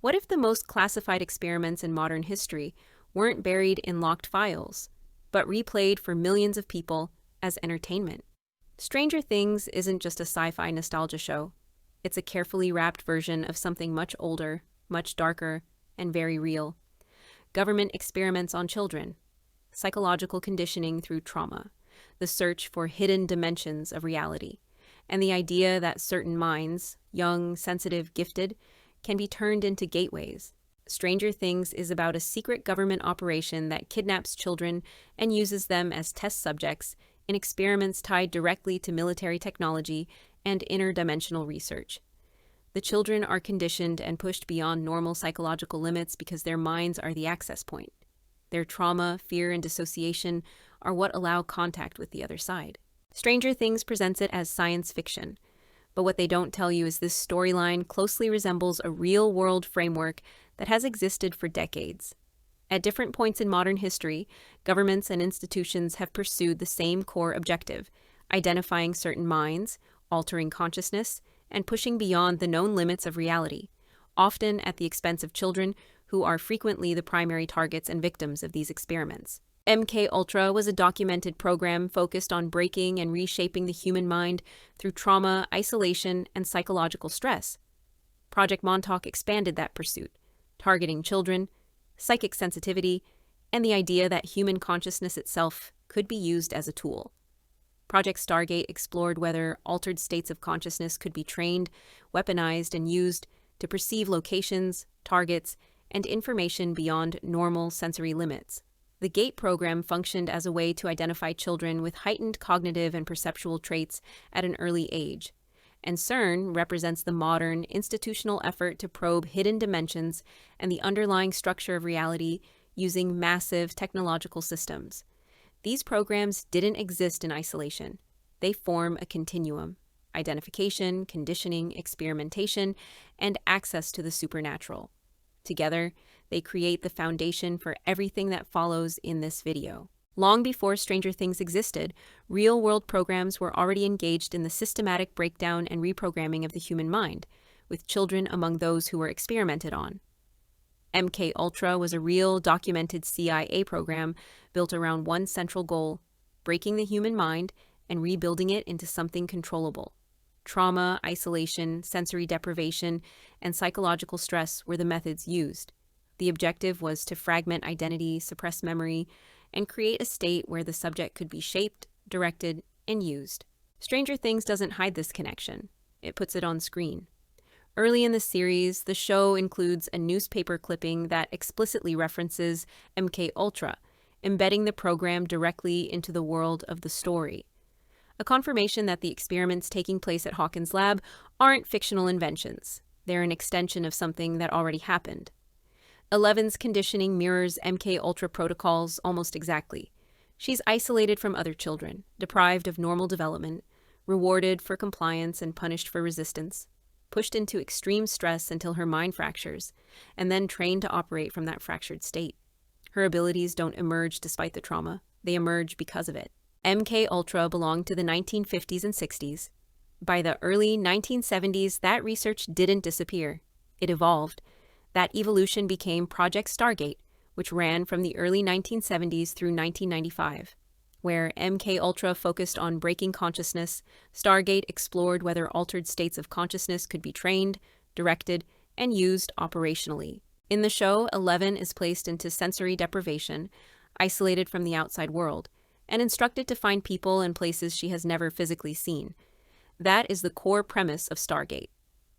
What if the most classified experiments in modern history weren't buried in locked files, but replayed for millions of people as entertainment? Stranger Things isn't just a sci-fi nostalgia show. It's a carefully wrapped version of something much older, much darker, and very real. Government experiments on children, psychological conditioning through trauma, the search for hidden dimensions of reality, and the idea that certain minds, young, sensitive, gifted, can be turned into gateways. Stranger Things is about a secret government operation that kidnaps children and uses them as test subjects in experiments tied directly to military technology and interdimensional research. The children are conditioned and pushed beyond normal psychological limits because their minds are the access point. Their trauma, fear, and dissociation are what allow contact with the other side. Stranger Things presents it as science fiction, but what they don't tell you is this storyline closely resembles a real-world framework that has existed for decades. At different points in modern history, governments and institutions have pursued the same core objective: identifying certain minds, altering consciousness, and pushing beyond the known limits of reality, often at the expense of children who are frequently the primary targets and victims of these experiments. MK Ultra was a documented program focused on breaking and reshaping the human mind through trauma, isolation, and psychological stress. Project Montauk expanded that pursuit, targeting children, psychic sensitivity, and the idea that human consciousness itself could be used as a tool. Project Stargate explored whether altered states of consciousness could be trained, weaponized, and used to perceive locations, targets, and information beyond normal sensory limits. The GATE program functioned as a way to identify children with heightened cognitive and perceptual traits at an early age, and CERN represents the modern, institutional effort to probe hidden dimensions and the underlying structure of reality using massive technological systems. These programs didn't exist in isolation. They form a continuum: identification, conditioning, experimentation, and access to the supernatural. Together, they create the foundation for everything that follows in this video. Long before Stranger Things existed, real-world programs were already engaged in the systematic breakdown and reprogramming of the human mind, with children among those who were experimented on. MK Ultra was a real, documented CIA program built around one central goal: breaking the human mind and rebuilding it into something controllable. Trauma, isolation, sensory deprivation, and psychological stress were the methods used. The objective was to fragment identity, suppress memory, and create a state where the subject could be shaped, directed, and used. Stranger Things doesn't hide this connection. It puts it on screen. Early in the series, the show includes a newspaper clipping that explicitly references MK Ultra, embedding the program directly into the world of the story. A confirmation that the experiments taking place at Hawkins' lab aren't fictional inventions. They're an extension of something that already happened. Eleven's conditioning mirrors MK Ultra protocols almost exactly. She's isolated from other children, deprived of normal development, rewarded for compliance and punished for resistance, pushed into extreme stress until her mind fractures, and then trained to operate from that fractured state. Her abilities don't emerge despite the trauma. They emerge because of it. MK Ultra belonged to the 1950s and 60s. By the early 1970s, that research didn't disappear. It evolved. That evolution became Project Stargate, which ran from the early 1970s through 1995. Where MK Ultra focused on breaking consciousness, Stargate explored whether altered states of consciousness could be trained, directed, and used operationally. In the show, 11 is placed into sensory deprivation, isolated from the outside world, and instructed to find people and places she has never physically seen. That is the core premise of Stargate: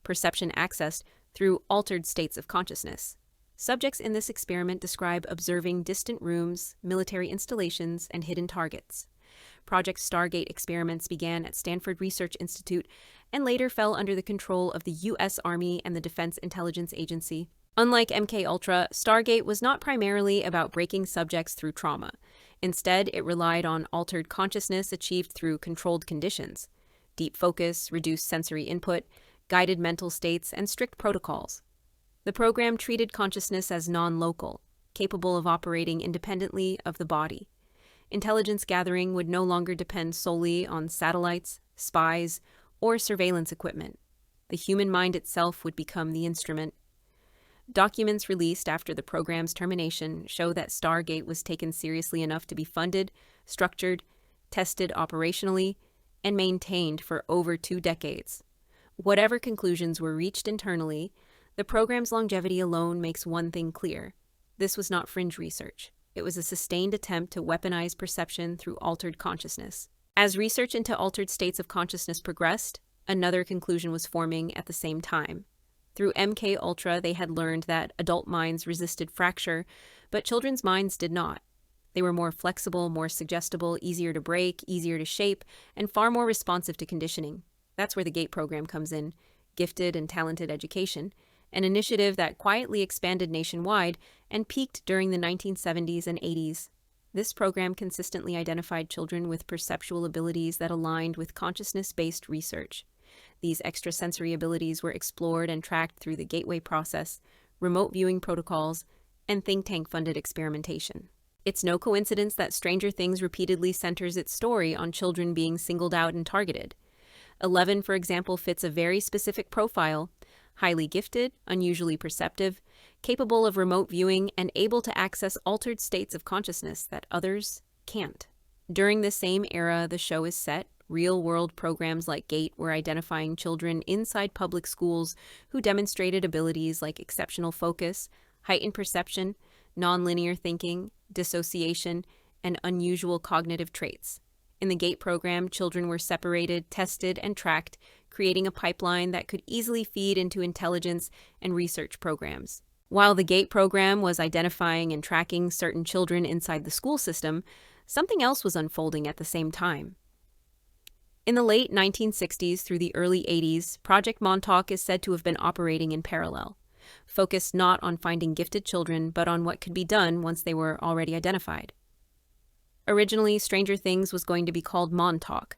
perception accessed through altered states of consciousness. Subjects in this experiment describe observing distant rooms, military installations, and hidden targets. Project Stargate experiments began at Stanford Research Institute and later fell under the control of the U.S. Army and the Defense Intelligence Agency. Unlike MK Ultra, Stargate was not primarily about breaking subjects through trauma. Instead, it relied on altered consciousness achieved through controlled conditions: deep focus, reduced sensory input, guided mental states, and strict protocols. The program treated consciousness as non-local, capable of operating independently of the body. Intelligence gathering would no longer depend solely on satellites, spies, or surveillance equipment. The human mind itself would become the instrument. Documents released after the program's termination show that Stargate was taken seriously enough to be funded, structured, tested operationally, and maintained for over 2 decades. Whatever conclusions were reached internally, the program's longevity alone makes one thing clear. This was not fringe research. It was a sustained attempt to weaponize perception through altered consciousness. As research into altered states of consciousness progressed, another conclusion was forming at the same time. Through MK Ultra, they had learned that adult minds resisted fracture, but children's minds did not. They were more flexible, more suggestible, easier to break, easier to shape, and far more responsive to conditioning. That's where the GATE program comes in, Gifted and Talented Education, an initiative that quietly expanded nationwide and peaked during the 1970s and 80s. This program consistently identified children with perceptual abilities that aligned with consciousness-based research. These extrasensory abilities were explored and tracked through the Gateway process, remote viewing protocols, and think tank-funded experimentation. It's no coincidence that Stranger Things repeatedly centers its story on children being singled out and targeted. 11, for example, fits a very specific profile: highly gifted, unusually perceptive, capable of remote viewing, and able to access altered states of consciousness that others can't. During the same era the show is set, real-world programs like GATE were identifying children inside public schools who demonstrated abilities like exceptional focus, heightened perception, nonlinear thinking, dissociation, and unusual cognitive traits. In the GATE program, children were separated, tested, and tracked, creating a pipeline that could easily feed into intelligence and research programs. While the GATE program was identifying and tracking certain children inside the school system, something else was unfolding at the same time. In the late 1960s through the early 80s, Project Montauk is said to have been operating in parallel, focused not on finding gifted children, but on what could be done once they were already identified. Originally, Stranger Things was going to be called Montauk.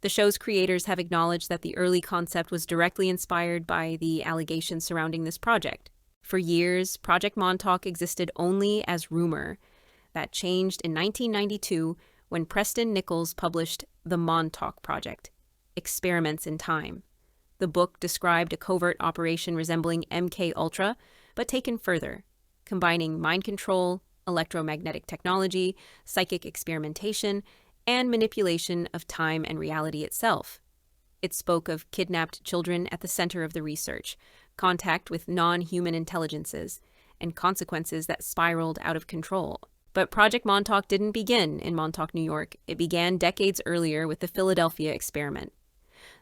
The show's creators have acknowledged that the early concept was directly inspired by the allegations surrounding this project. For years, Project Montauk existed only as rumor. That changed in 1992 when Preston Nichols published The Montauk Project: Experiments in Time. The book described a covert operation resembling MK Ultra, but taken further, combining mind control, electromagnetic technology, psychic experimentation, and manipulation of time and reality itself. It spoke of kidnapped children at the center of the research, contact with non-human intelligences, and consequences that spiraled out of control. But Project Montauk didn't begin in Montauk, New York. It began decades earlier with the Philadelphia experiment.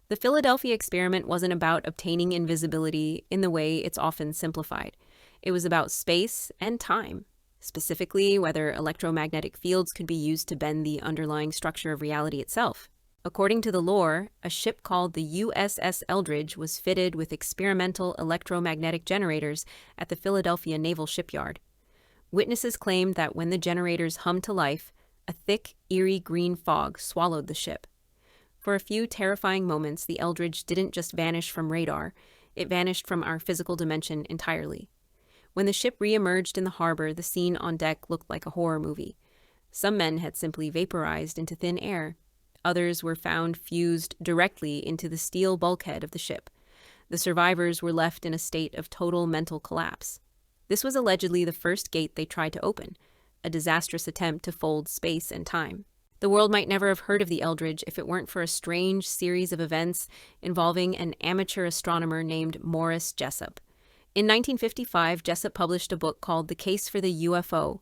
The Philadelphia experiment wasn't about obtaining invisibility in the way it's often simplified. It was about space and time. Specifically, whether electromagnetic fields could be used to bend the underlying structure of reality itself. According to the lore, a ship called the USS Eldridge was fitted with experimental electromagnetic generators at the Philadelphia Naval Shipyard. Witnesses claimed that when the generators hummed to life, a thick, eerie green fog swallowed the ship. For a few terrifying moments, the Eldridge didn't just vanish from radar, it vanished from our physical dimension entirely. When the ship re-emerged in the harbor, the scene on deck looked like a horror movie. Some men had simply vaporized into thin air. Others were found fused directly into the steel bulkhead of the ship. The survivors were left in a state of total mental collapse. This was allegedly the first gate they tried to open, a disastrous attempt to fold space and time. The world might never have heard of the Eldridge if it weren't for a strange series of events involving an amateur astronomer named Morris Jessup. In 1955, Jessup published a book called The Case for the UFO,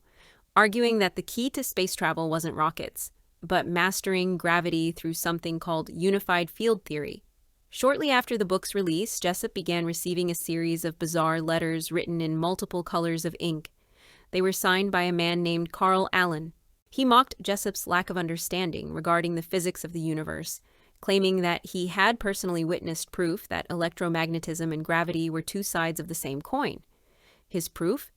arguing that the key to space travel wasn't rockets, but mastering gravity through something called unified field theory. Shortly after the book's release, Jessup began receiving a series of bizarre letters written in multiple colors of ink. They were signed by a man named Carl Allen. He mocked Jessup's lack of understanding regarding the physics of the universe, claiming that he had personally witnessed proof that electromagnetism and gravity were two sides of the same coin. His proof?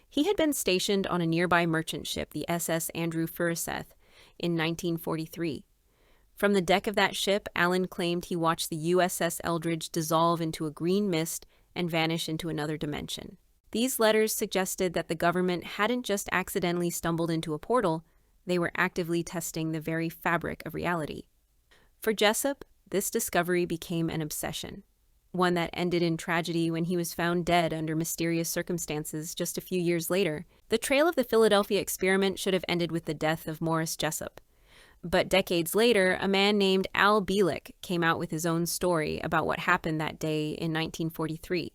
He had been stationed on a nearby merchant ship, the SS Andrew Furseth, in 1943. From the deck of that ship, Allen claimed he watched the USS Eldridge dissolve into a green mist and vanish into another dimension. These letters suggested that the government hadn't just accidentally stumbled into a portal, they were actively testing the very fabric of reality. For Jessup, this discovery became an obsession. one that ended in tragedy when he was found dead under mysterious circumstances just a few years later. The trail of the Philadelphia experiment should have ended with the death of Morris Jessup. But decades later, a man named Al Bielek came out with his own story about what happened that day in 1943.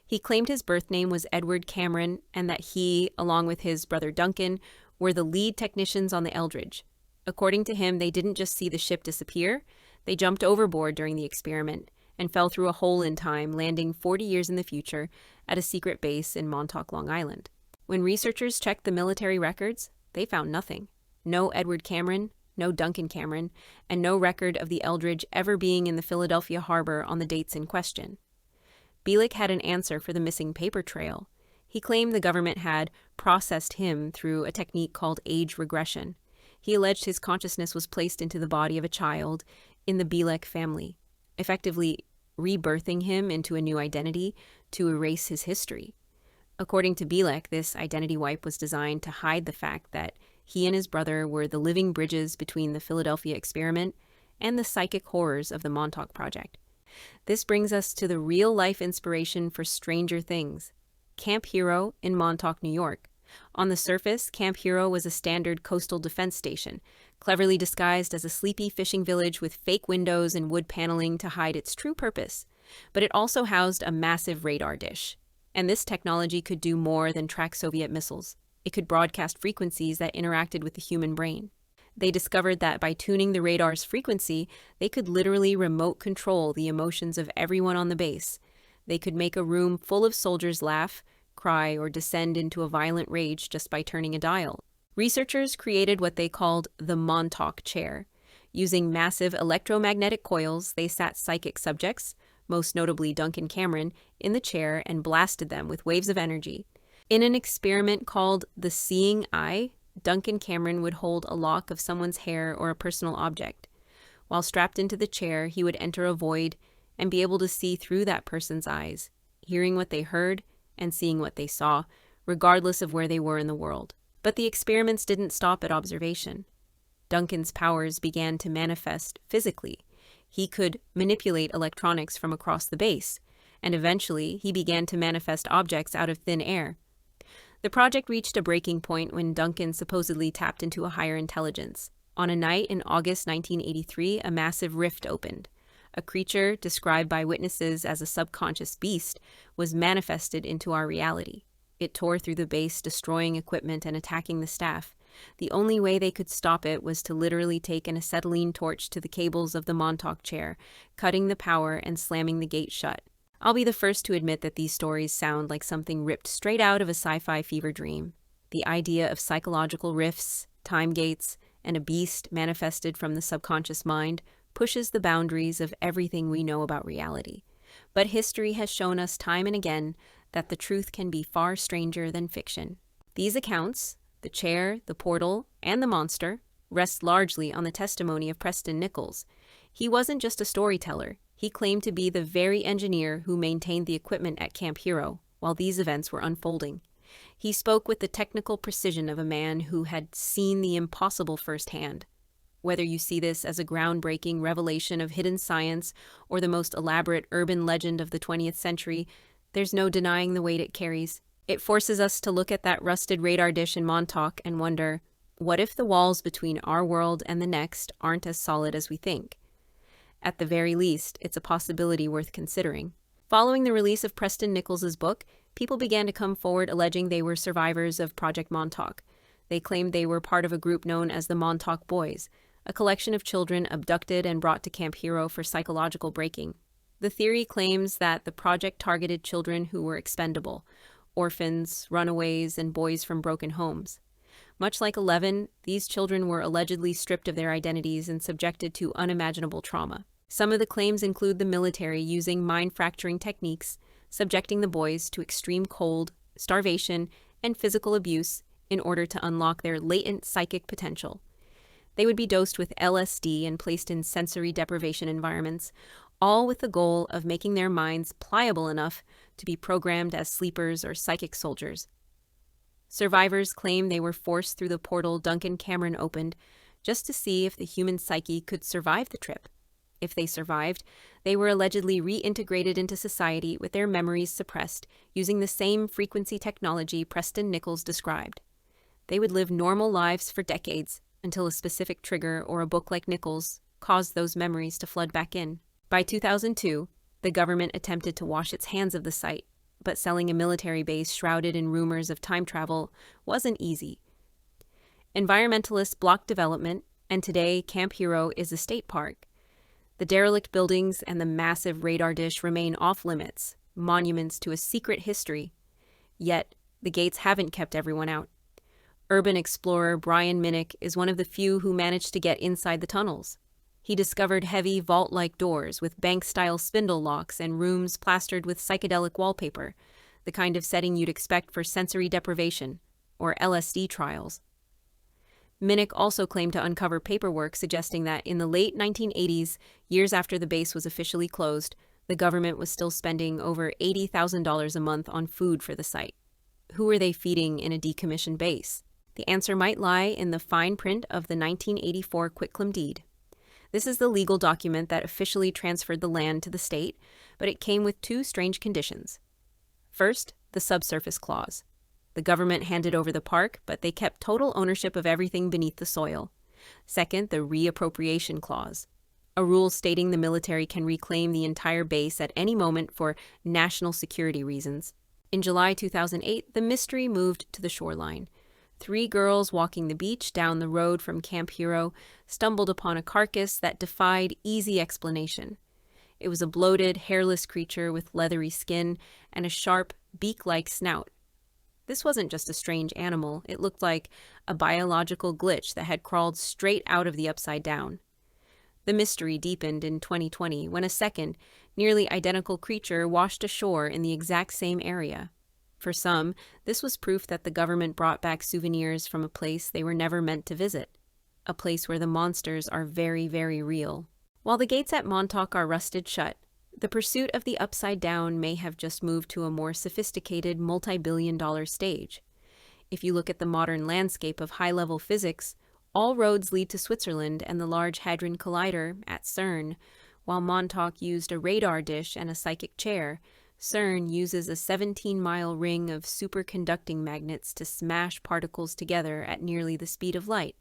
He claimed his birth name was Edward Cameron and that he, along with his brother Duncan, were the lead technicians on the Eldridge. According to him, they didn't just see the ship disappear, they jumped overboard during the experiment and fell through a hole in time, landing 40 years in the future at a secret base in Montauk, Long Island. When researchers checked the military records, they found nothing. No Edward Cameron, no Duncan Cameron, and no record of the Eldridge ever being in the Philadelphia harbor on the dates in question. Bielek had an answer for the missing paper trail. He claimed the government had processed him through a technique called age regression. He alleged his consciousness was placed into the body of a child in the Bielek family, effectively rebirthing him into a new identity to erase his history. According to Bielek, this identity wipe was designed to hide the fact that he and his brother were the living bridges between the Philadelphia experiment and the psychic horrors of the Montauk Project. This brings us to the real-life inspiration for Stranger Things, Camp Hero in Montauk, New York. On the surface, Camp Hero was a standard coastal defense station, cleverly disguised as a sleepy fishing village with fake windows and wood paneling to hide its true purpose. But it also housed a massive radar dish. And this technology could do more than track Soviet missiles. It could broadcast frequencies that interacted with the human brain. They discovered that by tuning the radar's frequency, they could literally remote control the emotions of everyone on the base. They could make a room full of soldiers laugh, cry, or descend into a violent rage just by turning a dial. Researchers created what they called the Montauk chair. Using massive electromagnetic coils, they sat psychic subjects, most notably Duncan Cameron, in the chair and blasted them with waves of energy. In an experiment called the Seeing Eye, Duncan Cameron would hold a lock of someone's hair or a personal object. While strapped into the chair, he would enter a void and be able to see through that person's eyes, hearing what they heard and seeing what they saw, regardless of where they were in the world. But the experiments didn't stop at observation. Duncan's powers began to manifest physically. He could manipulate electronics from across the base, and eventually he began to manifest objects out of thin air. The project reached a breaking point when Duncan supposedly tapped into a higher intelligence. On a night in August 1983, a massive rift opened. A creature, described by witnesses as a subconscious beast, was manifested into our reality. It tore through the base, destroying equipment and attacking the staff. The only way they could stop it was to literally take an acetylene torch to the cables of the Montauk chair, cutting the power and slamming the gate shut. I'll be the first to admit that these stories sound like something ripped straight out of a sci-fi fever dream. The idea of psychological rifts, time gates, and a beast manifested from the subconscious mind pushes the boundaries of everything we know about reality. But history has shown us time and again that the truth can be far stranger than fiction. These accounts, the chair, the portal, and the monster, rest largely on the testimony of Preston Nichols. He wasn't just a storyteller. He claimed to be the very engineer who maintained the equipment at Camp Hero while these events were unfolding. He spoke with the technical precision of a man who had seen the impossible firsthand. Whether you see this as a groundbreaking revelation of hidden science or the most elaborate urban legend of the 20th century, there's no denying the weight it carries. It forces us to look at that rusted radar dish in Montauk and wonder, what if the walls between our world and the next aren't as solid as we think? At the very least, it's a possibility worth considering. Following the release of Preston Nichols' book, people began to come forward alleging they were survivors of Project Montauk. They claimed they were part of a group known as the Montauk Boys, a collection of children abducted and brought to Camp Hero for psychological breaking. The theory claims that the project targeted children who were expendable, orphans, runaways, and boys from broken homes. Much like 11, these children were allegedly stripped of their identities and subjected to unimaginable trauma. Some of the claims include the military using mind-fracturing techniques, subjecting the boys to extreme cold, starvation, and physical abuse in order to unlock their latent psychic potential. They would be dosed with LSD and placed in sensory deprivation environments, all with the goal of making their minds pliable enough to be programmed as sleepers or psychic soldiers. Survivors claim they were forced through the portal Duncan Cameron opened just to see if the human psyche could survive the trip. If they survived, they were allegedly reintegrated into society with their memories suppressed using the same frequency technology Preston Nichols described. They would live normal lives for decades until a specific trigger or a book like Nichols caused those memories to flood back in. By 2002, the government attempted to wash its hands of the site, but selling a military base shrouded in rumors of time travel wasn't easy. Environmentalists blocked development, and today Camp Hero is a state park. The derelict buildings and the massive radar dish remain off-limits, monuments to a secret history. Yet, the gates haven't kept everyone out. Urban explorer Brian Minnick is one of the few who managed to get inside the tunnels. He discovered heavy vault-like doors with bank-style spindle locks and rooms plastered with psychedelic wallpaper, the kind of setting you'd expect for sensory deprivation or LSD trials. Minnick also claimed to uncover paperwork suggesting that in the late 1980s, years after the base was officially closed, the government was still spending over $80,000 a month on food for the site. Who were they feeding in a decommissioned base? The answer might lie in the fine print of the 1984 quitclaim deed. This is the legal document that officially transferred the land to the state, but it came with two strange conditions. First, the subsurface clause. The government handed over the park, but they kept total ownership of everything beneath the soil. Second, the reappropriation clause, a rule stating the military can reclaim the entire base at any moment for national security reasons. In July 2008, the mystery moved to the shoreline. 3 girls walking the beach down the road from Camp Hero stumbled upon a carcass that defied easy explanation. It was a bloated, hairless creature with leathery skin and a sharp, beak-like snout. This wasn't just a strange animal, it looked like a biological glitch that had crawled straight out of the Upside Down. The mystery deepened in 2020 when a second, nearly identical creature washed ashore in the exact same area. For some, this was proof that the government brought back souvenirs from a place they were never meant to visit, a place where the monsters are very, very real. While the gates at Montauk are rusted shut, the pursuit of the Upside Down may have just moved to a more sophisticated multi-billion-dollar stage. If you look at the modern landscape of high-level physics, all roads lead to Switzerland and the Large Hadron Collider at CERN. While Montauk used a radar dish and a psychic chair, CERN uses a 17-mile ring of superconducting magnets to smash particles together at nearly the speed of light.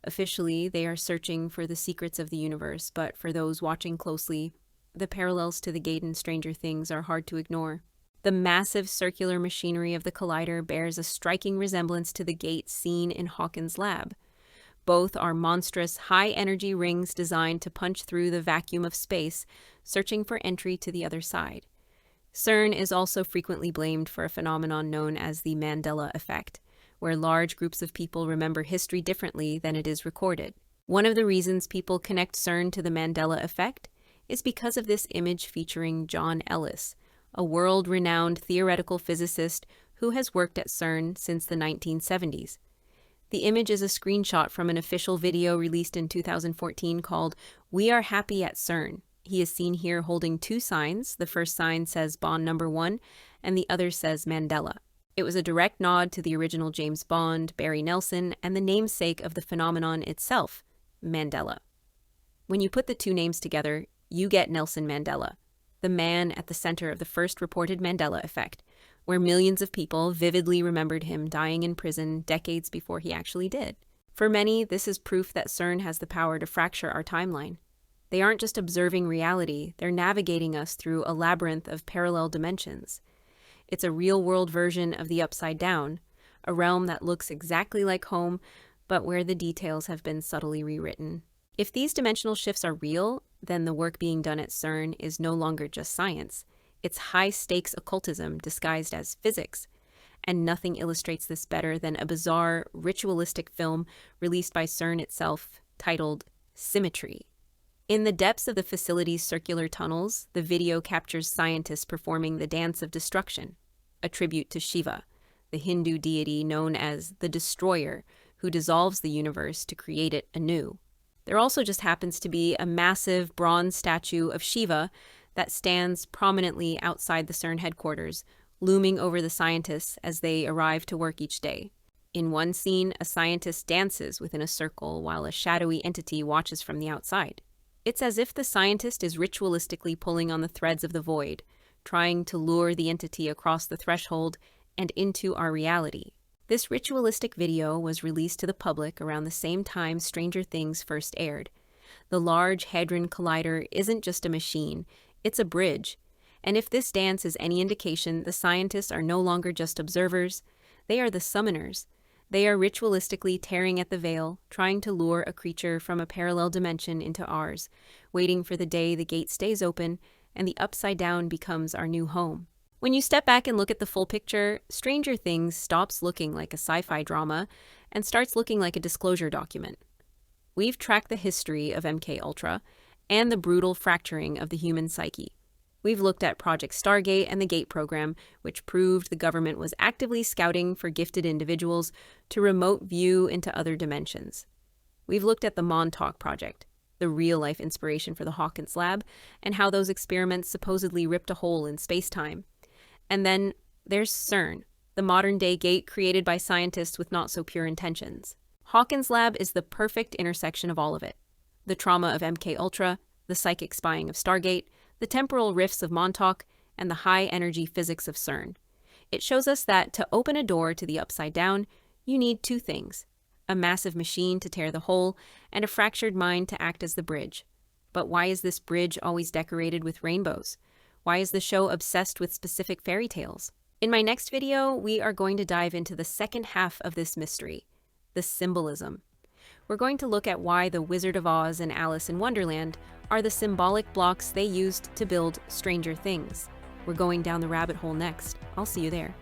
Officially, they are searching for the secrets of the universe, but for those watching closely, the parallels to the gate in Stranger Things are hard to ignore. The massive circular machinery of the collider bears a striking resemblance to the gate seen in Hawkins' lab. Both are monstrous, high-energy rings designed to punch through the vacuum of space, searching for entry to the other side. CERN is also frequently blamed for a phenomenon known as the Mandela effect, where large groups of people remember history differently than it is recorded. One of the reasons people connect CERN to the Mandela effect is because of this image featuring John Ellis, a world-renowned theoretical physicist who has worked at CERN since the 1970s. The image is a screenshot from an official video released in 2014 called "We Are Happy at CERN." He is seen here holding 2 signs. The first sign says Bond number 1, and the other says Mandela. It was a direct nod to the original James Bond, Barry Nelson, and the namesake of the phenomenon itself, Mandela. When you put the 2 names together, you get Nelson Mandela, the man at the center of the first reported Mandela effect, where millions of people vividly remembered him dying in prison decades before he actually did. For many, this is proof that CERN has the power to fracture our timeline. They aren't just observing reality, they're navigating us through a labyrinth of parallel dimensions. It's a real-world version of the Upside Down, a realm that looks exactly like home, but where the details have been subtly rewritten. If these dimensional shifts are real, then the work being done at CERN is no longer just science. It's high-stakes occultism disguised as physics. And nothing illustrates this better than a bizarre, ritualistic film released by CERN itself, titled Symmetry. In the depths of the facility's circular tunnels, the video captures scientists performing the Dance of Destruction, a tribute to Shiva, the Hindu deity known as the Destroyer, who dissolves the universe to create it anew. There also just happens to be a massive bronze statue of Shiva that stands prominently outside the CERN headquarters, looming over the scientists as they arrive to work each day. In one scene, a scientist dances within a circle while a shadowy entity watches from the outside. It's as if the scientist is ritualistically pulling on the threads of the void, trying to lure the entity across the threshold and into our reality. This ritualistic video was released to the public around the same time Stranger Things first aired. The Large Hadron Collider isn't just a machine, it's a bridge. And if this dance is any indication, the scientists are no longer just observers, they are the summoners. They are ritualistically tearing at the veil, trying to lure a creature from a parallel dimension into ours, waiting for the day the gate stays open and the upside down becomes our new home. When you step back and look at the full picture, Stranger Things stops looking like a sci-fi drama and starts looking like a disclosure document. We've tracked the history of MKUltra and the brutal fracturing of the human psyche. We've looked at Project Stargate and the GATE program, which proved the government was actively scouting for gifted individuals to remote view into other dimensions. We've looked at the Montauk Project, the real-life inspiration for the Hawkins lab, and how those experiments supposedly ripped a hole in space-time. And then there's CERN, the modern-day gate created by scientists with not-so-pure intentions. Hawkins' lab is the perfect intersection of all of it. The trauma of MKUltra, the psychic spying of Stargate, the temporal rifts of Montauk, and the high-energy physics of CERN. It shows us that to open a door to the upside down, you need two things: a massive machine to tear the hole, and a fractured mind to act as the bridge. But why is this bridge always decorated with rainbows? Why is the show obsessed with specific fairy tales? In my next video, we are going to dive into the second half of this mystery, the symbolism. We're going to look at why the Wizard of Oz and Alice in Wonderland are the symbolic blocks they used to build Stranger Things. We're going down the rabbit hole next. I'll see you there.